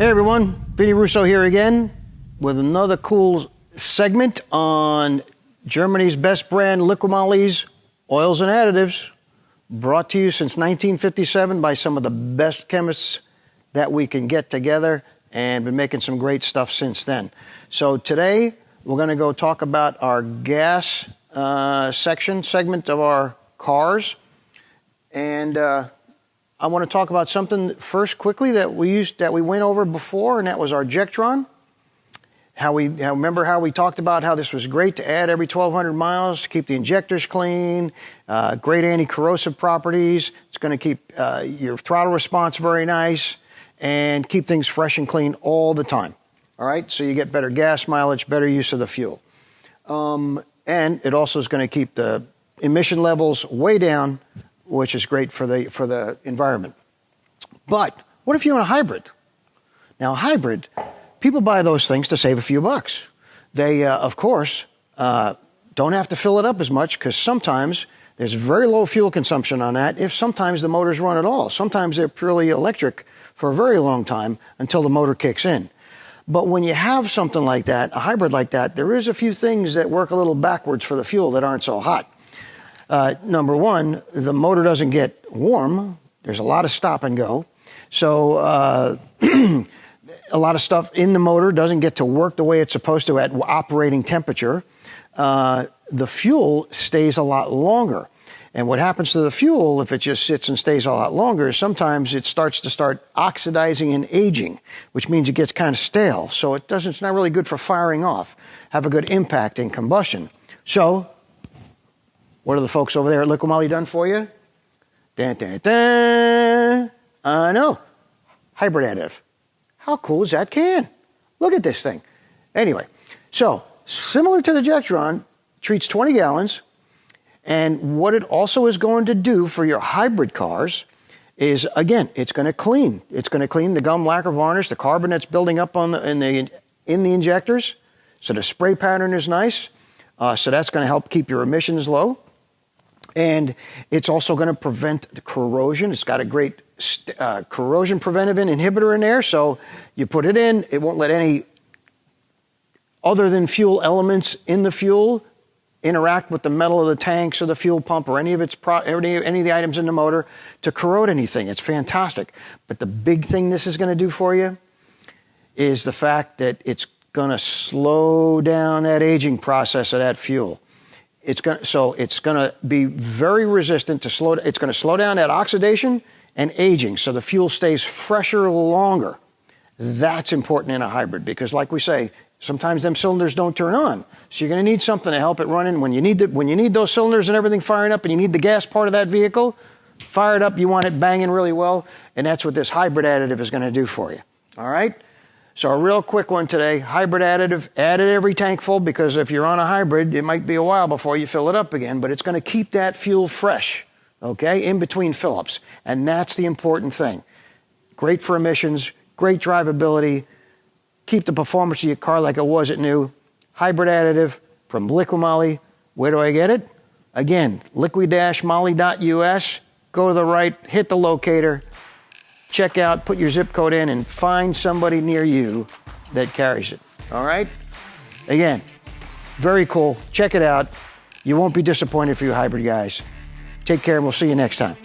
Hey everyone, Vinny Russo here again with another cool segment on Germany's best brand, LIQUI MOLY's oils and additives, brought to you since 1957 by some of the best chemists that we can get together, and been making some great stuff since then. So today we're going to go talk about our gas segment of our cars, and I want to talk about something first quickly that we went over before, and that was our Jectron. Remember how we talked about how this was great to add every 1,200 miles to keep the injectors clean, great anti-corrosive properties. It's going to keep your throttle response very nice and keep things fresh and clean all the time. All right, so you get better gas mileage, better use of the fuel. And it also is going to keep the emission levels way down, which is great for the environment. But what if you want a hybrid? Now, a hybrid, people buy those things to save a few bucks. They, of course, don't have to fill it up as much, because sometimes there's very low fuel consumption on that, if sometimes the motors run at all. Sometimes they're purely electric for a very long time until the motor kicks in. But when you have something like that, a hybrid like that, there is a few things that work a little backwards for the fuel that aren't so hot. Number one, the motor doesn't get warm. There's a lot of stop and go. So a lot of stuff in the motor doesn't get to work the way it's supposed to at operating temperature. The fuel stays a lot longer. And what happens to the fuel, if it just sits and stays a lot longer, is sometimes it starts oxidizing and aging, which means it gets kind of stale. So it's not really good for firing off, have a good impact in combustion. So what are the folks over there at LIQUI MOLY done for you? Dun, dun, dun. I know, hybrid additive. How cool is that can? Look at this thing. Anyway, so similar to the Jectron, treats 20 gallons. And what it also is going to do for your hybrid cars is, again, it's going to clean. It's going to clean the gum, lacquer, varnish, the carbon that's building up in the injectors. So the spray pattern is nice. So that's going to help keep your emissions low. And it's also going to prevent the corrosion. It's got a great corrosion preventive inhibitor in there. So you put it in, it won't let any other than fuel elements in the fuel interact with the metal of the tanks or the fuel pump or any of the items in the motor to corrode anything. It's fantastic. But the big thing this is going to do for you is the fact that it's going to slow down that aging process of that fuel. It's going to be very resistant to it's going to slow down that oxidation and aging, so the fuel stays fresher longer. That's important in a hybrid, because like we say, sometimes them cylinders don't turn on. So you're going to need something to help it run in. When you need those cylinders and everything firing up, and you need the gas part of that vehicle fired up, you want it banging really well, and that's what this hybrid additive is going to do for you. All right? So a real quick one today, hybrid additive, add it every tank full, because if you're on a hybrid, it might be a while before you fill it up again, but it's going to keep that fuel fresh, okay, in between fill-ups. And that's the important thing. Great for emissions, great drivability, keep the performance of your car like it was at new. Hybrid additive from LIQUI MOLY. Where do I get it? Again, liqui-moly.us. Go to the right, hit the locator, check out, put your zip code in, and find somebody near you that carries it. All right? Again, very cool. Check it out. You won't be disappointed for you hybrid guys. Take care, and we'll see you next time.